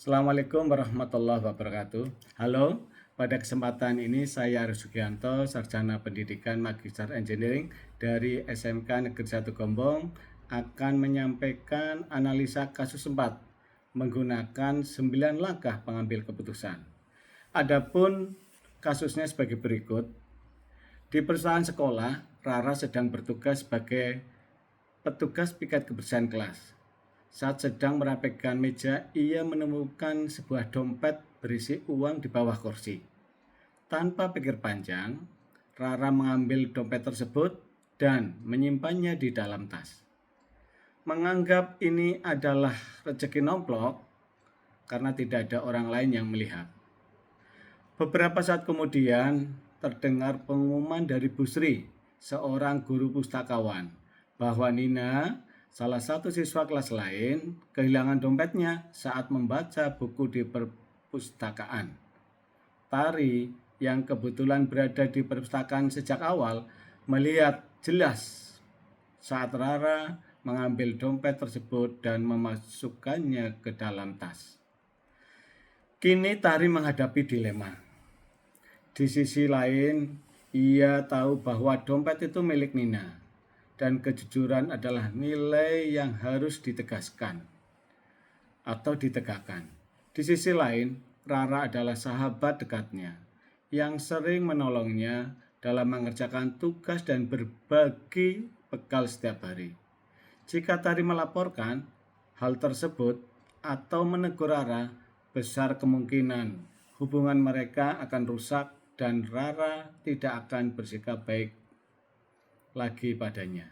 Assalamualaikum warahmatullahi wabarakatuh. Halo, pada kesempatan ini saya Aris Sugianto, Sarjana Pendidikan Magister Engineering dari SMK Negeri 1 Gombong akan menyampaikan analisa kasus 4 menggunakan 9 langkah pengambil keputusan. Adapun kasusnya sebagai berikut. Di perusahaan sekolah, Rara sedang bertugas sebagai petugas piket kebersihan kelas. Saat sedang merapikan meja, ia menemukan sebuah dompet berisi uang di bawah kursi. Tanpa pikir panjang, Rara mengambil dompet tersebut dan menyimpannya di dalam tas. Menganggap ini adalah rezeki nomplok karena tidak ada orang lain yang melihat. Beberapa saat kemudian terdengar pengumuman dari Bu Sri, seorang guru pustakawan, bahwa Nina, salah satu siswa kelas lain, kehilangan dompetnya saat membaca buku di perpustakaan. Tari, yang kebetulan berada di perpustakaan sejak awal, melihat jelas saat Rara mengambil dompet tersebut dan memasukkannya ke dalam tas. Kini Tari menghadapi dilema. Di sisi lain, ia tahu bahwa dompet itu milik Nina dan kejujuran adalah nilai yang harus ditegaskan atau ditegakkan. Di sisi lain, Rara adalah sahabat dekatnya yang sering menolongnya dalam mengerjakan tugas dan berbagi bekal setiap hari. Jika Tari melaporkan hal tersebut atau menegur Rara, besar kemungkinan hubungan mereka akan rusak dan Rara tidak akan bersikap baik lagi padanya.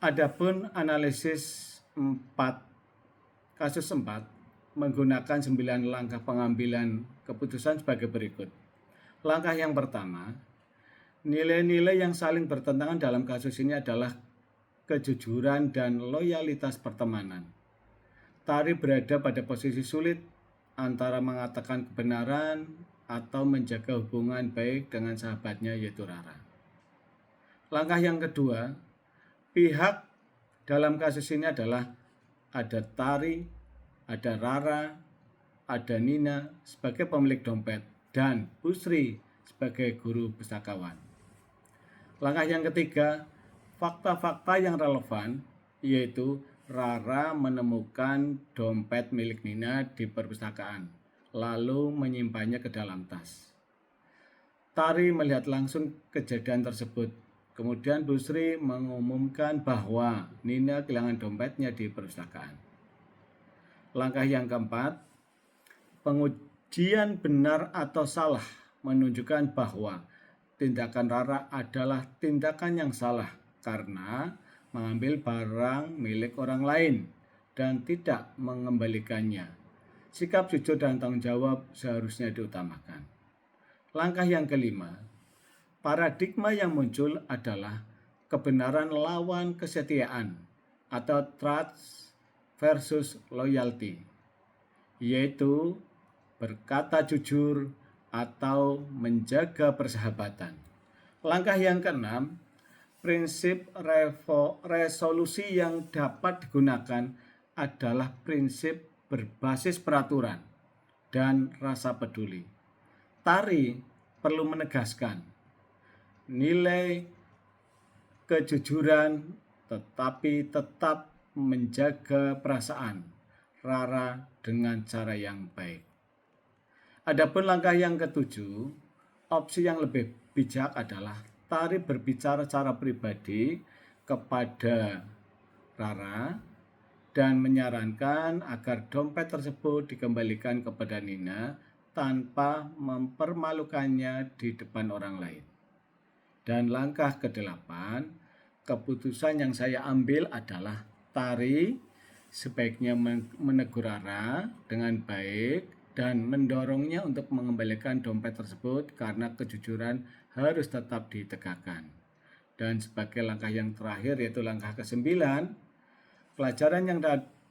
Adapun analisis kasus 4 menggunakan 9 langkah pengambilan keputusan sebagai berikut. Langkah yang pertama, nilai-nilai yang saling bertentangan dalam kasus ini adalah kejujuran dan loyalitas pertemanan. Tari berada pada posisi sulit antara mengatakan kebenaran atau menjaga hubungan baik dengan sahabatnya yaitu Rara. Langkah yang kedua, pihak dalam kasus ini adalah ada Tari, ada Rara, ada Nina sebagai pemilik dompet, dan Bu Sri sebagai guru pustakawan. Langkah yang ketiga, fakta-fakta yang relevan yaitu Rara menemukan dompet milik Nina di perpustakaan, lalu menyimpannya ke dalam tas. Tari melihat langsung kejadian tersebut. Kemudian Bu Sri mengumumkan bahwa Nina kehilangan dompetnya di perpustakaan. Langkah yang keempat, pengujian benar atau salah menunjukkan bahwa tindakan Rara adalah tindakan yang salah karena mengambil barang milik orang lain dan tidak mengembalikannya. Sikap jujur dan tanggung jawab seharusnya diutamakan. Langkah yang kelima, paradigma yang muncul adalah kebenaran lawan kesetiaan atau trust versus loyalty, yaitu berkata jujur atau menjaga persahabatan. Langkah yang keenam, prinsip resolusi yang dapat digunakan adalah prinsip berbasis peraturan dan rasa peduli. Tari perlu menegaskan nilai kejujuran tetapi tetap menjaga perasaan Rara dengan cara yang baik. Adapun langkah yang ketujuh, opsi yang lebih bijak adalah Tari berbicara secara pribadi kepada Rara dan menyarankan agar dompet tersebut dikembalikan kepada Nina tanpa mempermalukannya di depan orang lain. Dan langkah ke-8, keputusan yang saya ambil adalah Tari sebaiknya menegur Rara dengan baik dan mendorongnya untuk mengembalikan dompet tersebut karena kejujuran harus tetap ditegakkan. Dan sebagai langkah yang terakhir yaitu langkah ke-9, pelajaran yang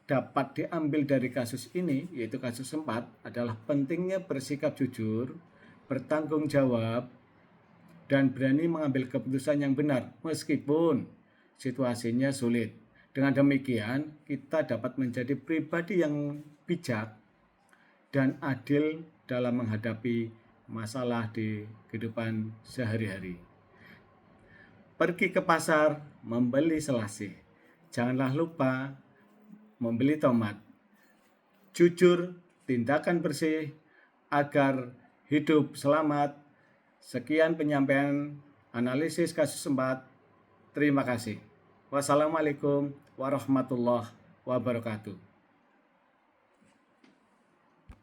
dapat diambil dari kasus ini yaitu kasus 4 adalah pentingnya bersikap jujur, bertanggung jawab, dan berani mengambil keputusan yang benar meskipun situasinya sulit. Dengan demikian, kita dapat menjadi pribadi yang bijak dan adil dalam menghadapi masalah di kehidupan sehari-hari. Pergi ke pasar membeli selasih. Janganlah lupa membeli tomat. Jujur, tindakan bersih, agar hidup selamat. Sekian penyampaian analisis kasus 4. Terima kasih. Wassalamualaikum warahmatullahi wabarakatuh.